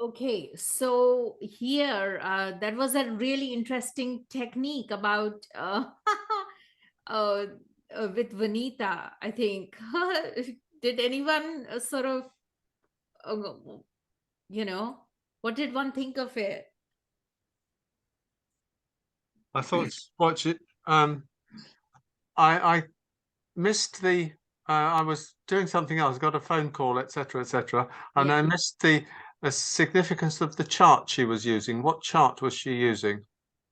Okay, so here, that was a really interesting technique about uh, with Vanita, I think. Did anyone sort of, uh, you know, what did one think of it? I thought watch it. I missed the. I was doing something else, got a phone call, etc., etc., and Yeah, I missed the significance of the chart she was using. What chart was she using?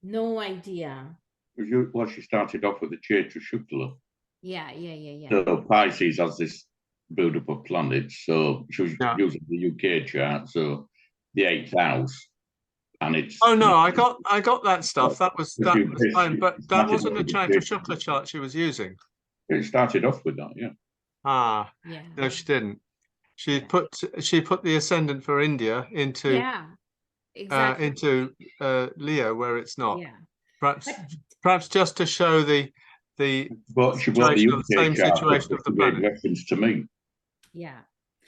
no idea. Well, she started off with the Chaitra Shukla. Yeah, yeah, yeah, yeah. So Pisces has this build-up of planets. So she was Yeah. using the UK chart. So the eighth house, and it's Oh no, I got that stuff. That was fine, but it that started off wasn't a with the Chaitra Chaitra. Shukla chart she was using. It started off with that, yeah. Ah, Yeah, no, she didn't. She yeah, put the ascendant for India yeah, exactly. into Leo where it's not. Yeah. Perhaps But perhaps just to show the But she brought the situation of the UK same chart up, situation but of the she made planet. reference to me. yeah.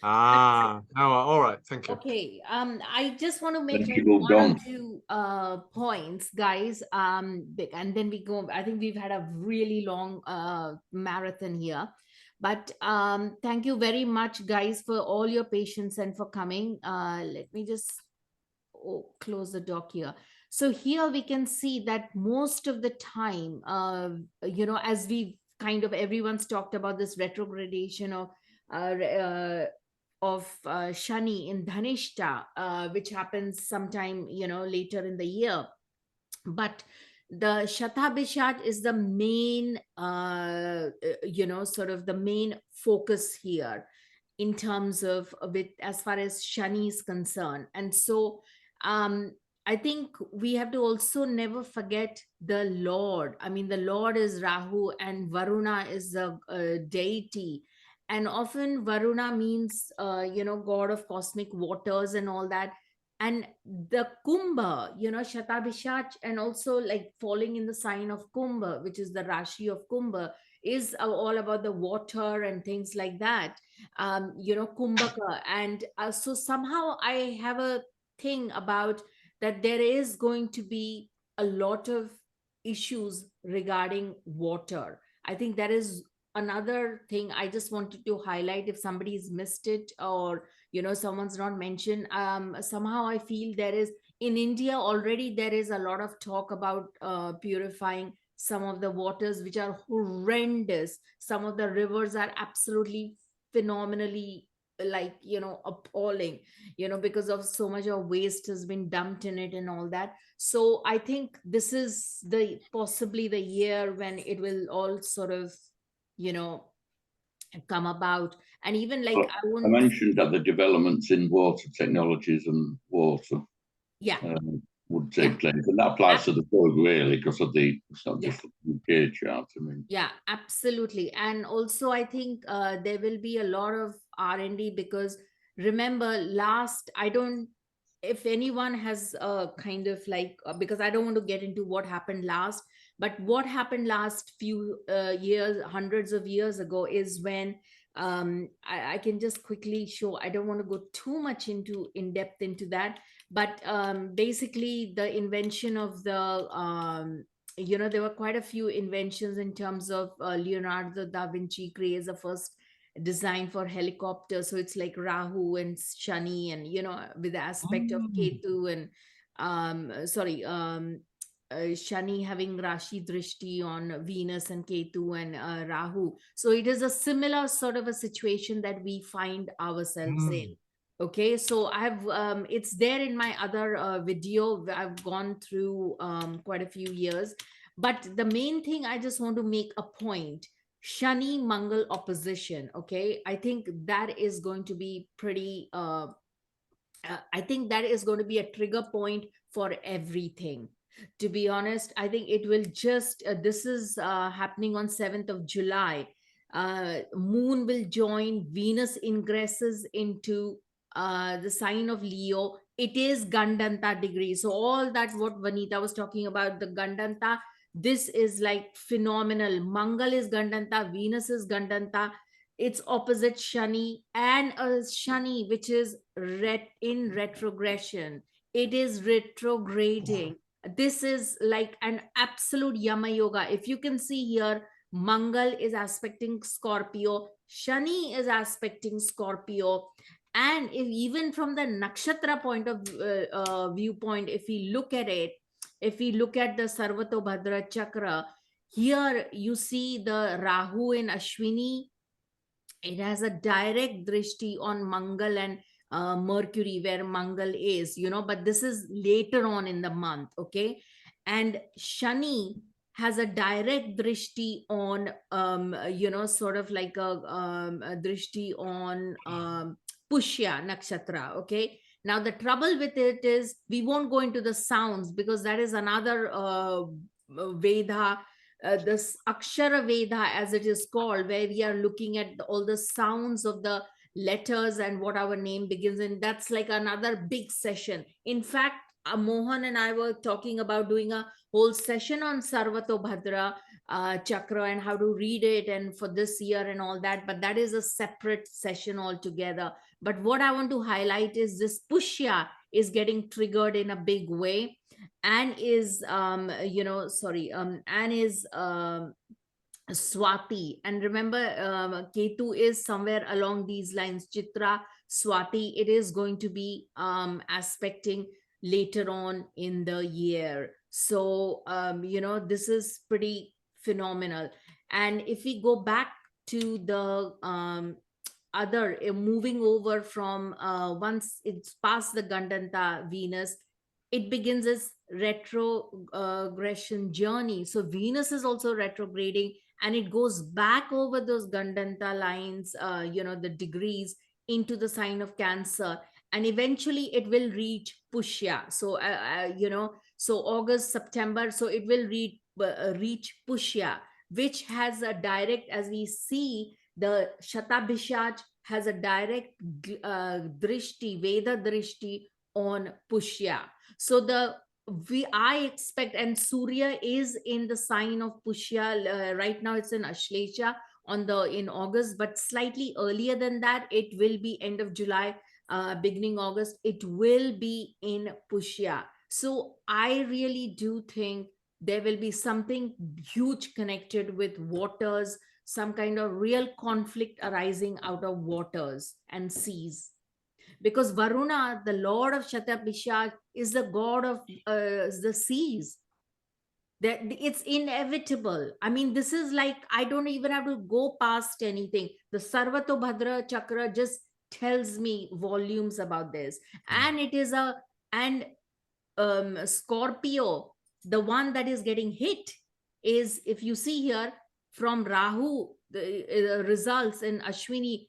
Ah, no, all right, thank you. Okay, I just want to make Then she like moved one or on. two points, guys. And then we go. I think we've had a really long marathon here, but thank you very much, guys, for all your patience and for coming. Let me just close the doc here. So here we can see that most of the time, as we kind of everyone's talked about this retrogradation of Shani in Dhanishta, which happens sometime, later in the year. But the Shatabhishat is the main, sort of the main focus here in terms of with as far as Shani is concerned. And so um, I think we have to also never forget the Lord. I mean, the Lord is Rahu and Varuna is the deity. And often Varuna means, God of cosmic waters and all that. And the Kumbha, Shatabhishat, and also like falling in the sign of Kumbha, which is the Rashi of Kumbha, is all about the water and things like that. Kumbhaka. And so somehow I have a thing about that there is going to be a lot of issues regarding water. I think that is another thing I just wanted to highlight if somebody's missed it, or someone's not mentioned. Somehow I feel there is in India already there is a lot of talk about purifying some of the waters which are horrendous. Some of the rivers are absolutely phenomenally, like, appalling, because of so much of waste has been dumped in it and all that. So I think this is the possibly the year when it will all sort of, you know come about. And even like Well, I I won't. mentioned that the developments in water technologies and water Yeah, would yeah, take place. And that applies ab- to the world, really, because it's not yeah, just the UK chart. I mean, yeah, absolutely. And also I think there will be a lot of R&D, because remember last, I don't, if anyone has kind of like, because I don't want to get into what happened last, but what happened last few years, hundreds of years ago, is when I can just quickly show. I don't want to go too much into in depth into that, but basically the invention of the there were quite a few inventions in terms of Leonardo da Vinci creates the first design for helicopters. So it's like Rahu and Shani, and with the aspect of Mm. Ketu and Shani having Rashi Drishti on Venus and Ketu and Rahu. So it is a similar sort of a situation that we find ourselves in. Mm. Okay, so I have it's there in my other video. I've gone through quite a few years, but the main thing I just want to make a point: Shani Mangal opposition. Okay, I think that is going to be pretty. I think that is going to be a trigger point for everything. To be honest, I think it will just. This is happening on 7th of July. Moon will join. Venus ingresses into the sign of Leo. It is Gandanta degree. So all that what Vanita was talking about, the Gandanta, this is like phenomenal. Mangal is Gandanta. Venus is Gandanta. It's opposite Shani, and a Shani which is in retrogression. It is retrograding. This is like an absolute Yama Yoga. If you can see here, Mangal is aspecting Scorpio, Shani is aspecting Scorpio. And if even from the nakshatra point of viewpoint, if we look at it, if we look at the Sarvato Bhadra Chakra, here you see the Rahu in Ashwini. It has a direct drishti on Mangal and Mercury, where Mangal is, but this is later on in the month, okay? And Shani has a direct drishti on, sort of like a drishti on Pushya Nakshatra, okay? Now, the trouble with it is we won't go into the sounds, because that is another Veda, this Akshara Veda, as it is called, where we are looking at all the sounds of the letters and what our name begins in. That's like another big session. In fact, Mohan and I were talking about doing a whole session on Sarvato Bhadra Chakra and how to read it, and for this year and all that. But that is a separate session altogether. But what I want to highlight is this Pushya is getting triggered in a big way, and is and is Swati. And remember, Ketu is somewhere along these lines, Chitra, Swati. It is going to be aspecting later on in the year. So this is pretty phenomenal. And if we go back to the other, moving over from once it's past the Gandanta Venus, it begins its retrogression journey. So Venus is also retrograding, and it goes back over those Gandanta lines, the degrees, into the sign of Cancer, and eventually it will reach Pushya. So so August, September, so it will reach Pushya, which has a direct, as we see, the Shatabhishaj has a direct drishti, Veda drishti on Pushya. So I expect, and Surya is in the sign of Pushya right now. It's in Ashlesha in August, but slightly earlier than that, it will be end of July, beginning August. It will be in Pushya. So I really do think there will be something huge connected with waters, some kind of real conflict arising out of waters and seas, because Varuna, the lord of Shatabhishaj, is the god of the seas. That it's inevitable. I mean, this is like, I don't even have to go past anything. The Sarvato Bhadra Chakra just tells me volumes about this. And it is and Scorpio, the one that is getting hit is, if you see here, from Rahu, the results in Ashwini,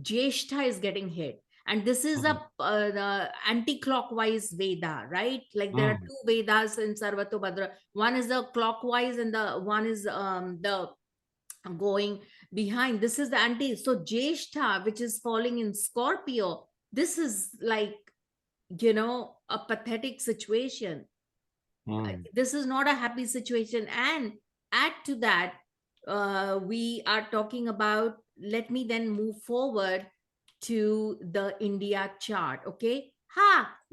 Jyeshtha is getting hit. And this is the anti-clockwise Veda, right? Like there are two Vedas in Sarvato Bhadra. One is the clockwise, and the one is the going behind. This is the anti. So Jyeshtha, which is falling in Scorpio, this is like, a pathetic situation. This is not a happy situation. And add to that, we are talking about, let me then move forward to the India chart. Okay.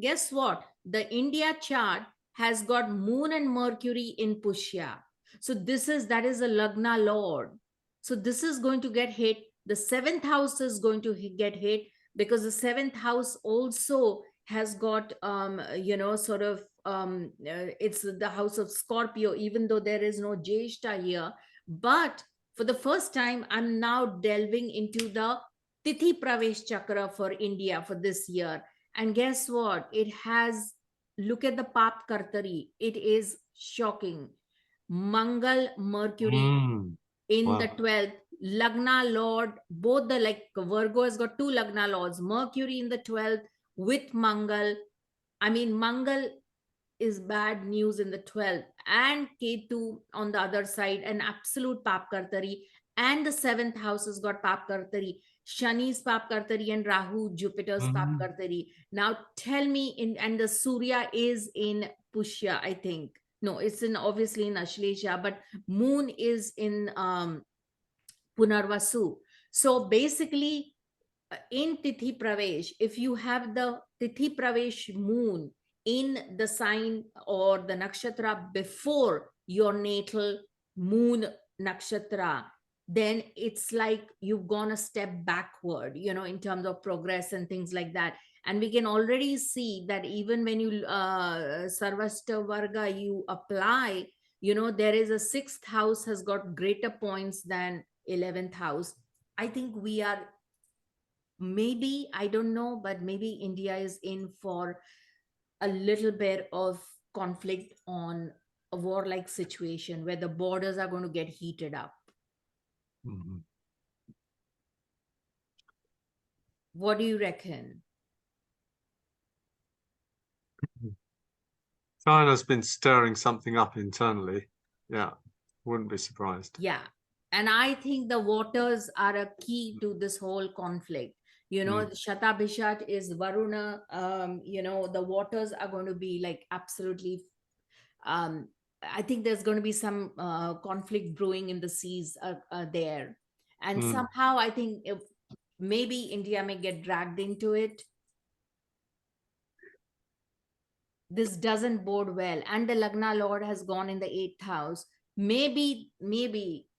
Guess what? The India chart has got Moon and Mercury in Pushya. So that is a Lagna Lord. So this is going to get hit. The seventh house is going to get hit, because the seventh house also has got it's the house of Scorpio, even though there is no Jyeshtha here. But for the first time, I'm now delving into the Tithi Pravesh Chakra for India for this year. And guess what? It has, look at the Pap Kartari. It is shocking. Mangal, Mercury in the 12th, Lagna Lord, both the, like Virgo has got two Lagna Lords, Mercury in the 12th with Mangal. I mean, Mangal is bad news in the 12th, and Ketu on the other side, an absolute Pap Kartari. And the seventh house has got Pap Kartari, Shani's Pap Kartari, and Rahu, Jupiter's Pap Kartari. Now tell me, and the Surya is in Pushya, I think. No, it's obviously in Ashlesha, but Moon is in Punarvasu. So basically, in Tithi Pravesh, if you have the Tithi Pravesh moon in the sign or the nakshatra before your natal moon nakshatra, then it's like you've gone a step backward, in terms of progress and things like that. And we can already see that even when you Sarvashta Varga, you apply, there is a sixth house has got greater points than 11th house. I think we are, maybe, I don't know, but maybe India is in for a little bit of conflict on a warlike situation where the borders are going to get heated up. Mhm. What do you reckon? China's been stirring something up internally. Yeah, wouldn't be surprised. Yeah. And I think the waters are a key to this whole conflict. Shatabhishat is Varuna. The waters are going to be like absolutely. Um, I think there's going to be some conflict brewing in the seas there. And Mm. somehow I think maybe India may get dragged into it. This doesn't bode well, and the Lagna Lord has gone in the 8th house. Maybe,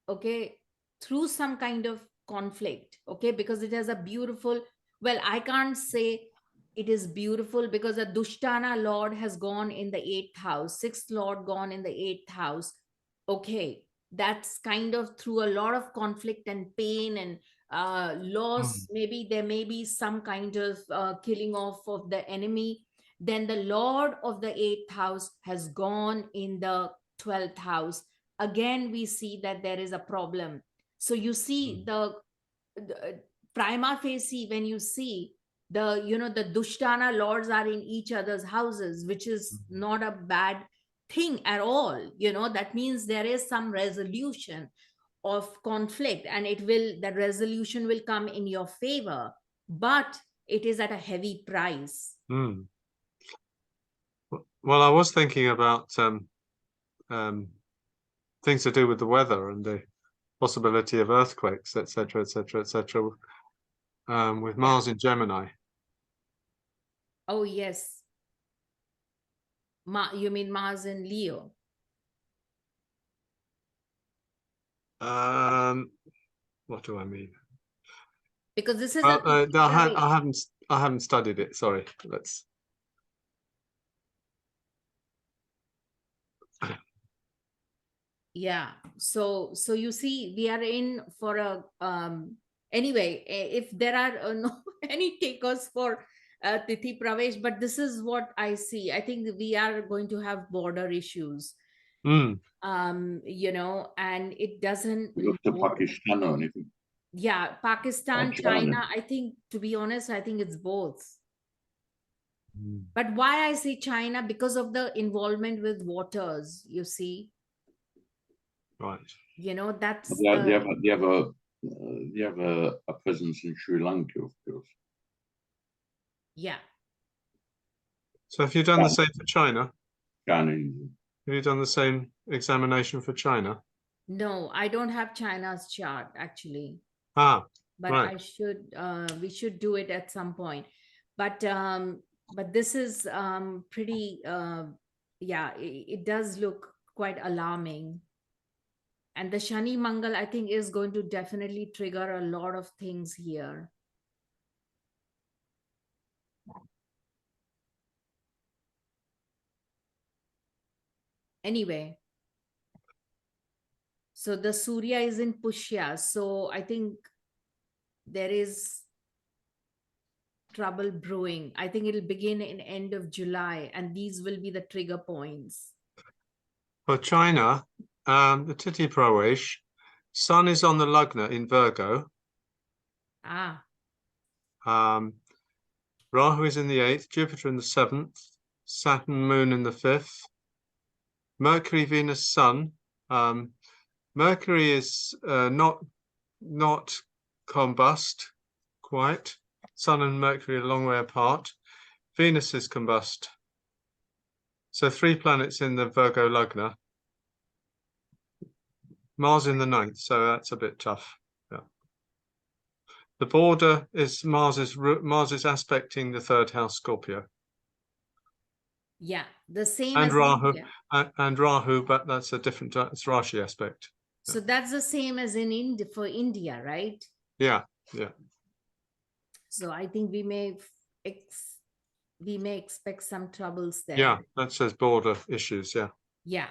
okay, through some kind of conflict, okay, because it has a beautiful, well, I can't say it is beautiful because a Dushtana Lord has gone in the 8th house, 6th Lord gone in the 8th house. Okay, that's kind of through a lot of conflict and pain and loss. Maybe there may be some kind of killing off of the enemy. Then the Lord of the 8th house has gone in the 12th house. Again, we see that there is a problem. So you see the prima facie, when you see the Dushtana lords are in each other's houses, which is not a bad thing at all. That means there is some resolution of conflict, and the resolution will come in your favor, but it is at a heavy price. Mm. Well, I was thinking about things to do with the weather and the possibility of earthquakes, etc., etc., etc., with Mars in Gemini. Oh, yes. You mean Mars in Leo? What do I mean? Because this is Well, a I haven't studied it. Sorry. Let's. Yeah. So you see, we are in for a anyway, if there are no any takers for Tithi Pravesh, but this is what I see. I think we are going to have border issues. Mm. And it doesn't Look to bode- Pakistan or anything. yeah, Pakistan, Or China. China, I think, to be honest, I think it's both. Mm. But why I say China? Because of the involvement with waters, you see. Right. That's They have a presence in Sri Lanka, of course. yeah. So have you done the same for China? China. Have you done the same examination for China? No, I don't have China's chart actually, Ah, but right. we should do it at some point. But this is pretty yeah, it does look quite alarming. And the Shani Mangal, I think, is going to definitely trigger a lot of things here. Anyway, so the Surya is in Pushya, so I think there is trouble brewing. I think it'll begin in end of July, and these will be the trigger points. For China, the Tithi Pravesh, Sun is on the Lagna in Virgo. Ah, Rahu is in the 8th, Jupiter in the 7th, Saturn, Moon in the 5th, Mercury, Venus, Sun. Mercury is not combust quite. Sun and Mercury are a long way apart. Venus is combust. So 3 planets in the Virgo Lagna. Mars in the 9th, so that's a bit tough. Yeah. The border is Mars is aspecting the third house Scorpio. Yeah, the same And as Rahu, India. and Rahu, but that's a different, it's Rashi aspect. So that's the same as in India for India, right? Yeah, yeah. So I think we may expect some troubles there. Yeah, that says border issues, yeah. Yeah,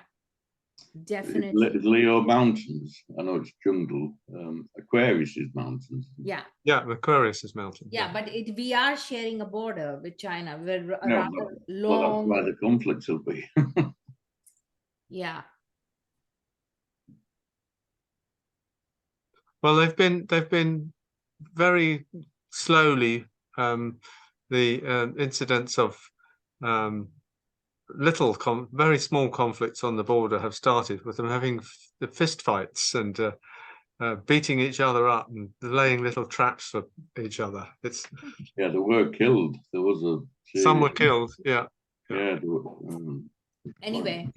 definitely. It's Leo Mountains. I know it's jungle. Aquarius is mountains. Yeah. Yeah, Aquarius is mountain. Yeah, but we are sharing a border with China. We're No, rather well, long. that's why the conflicts will be. Yeah. Well, they've been very slowly, the incidents of very small conflicts on the border have started, with them having the fist fights and beating each other up and laying little traps for each other. It's Yeah, they were killed. There was a some were killed. Yeah. Yeah. Anyway,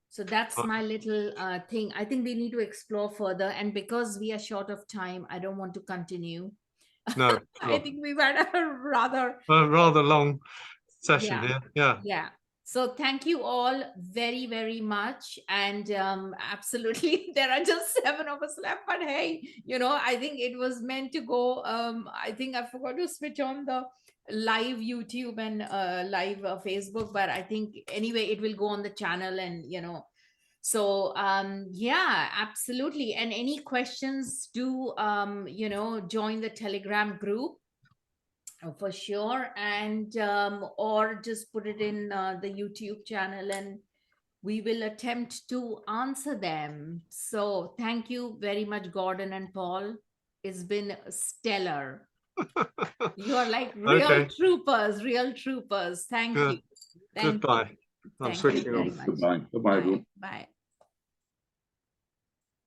so that's my little thing. I think we need to explore further, and because we are short of time, I don't want to continue. No, I think we've had a rather long session here. Yeah. Yeah. So thank you all very, very much. And absolutely, there are just 7 of us left. But hey, I think it was meant to go. I think I forgot to switch on the live YouTube and live Facebook. But I think anyway, it will go on the channel and, So yeah, absolutely. And any questions, do, join the Telegram group. For sure, and or just put it in the YouTube channel and we will attempt to answer them. So thank you very much, Gordon and Paul. It's been stellar. You are like real troopers. Thank you. Goodbye. I'm switching off. Goodbye. Goodbye, everyone. Bye.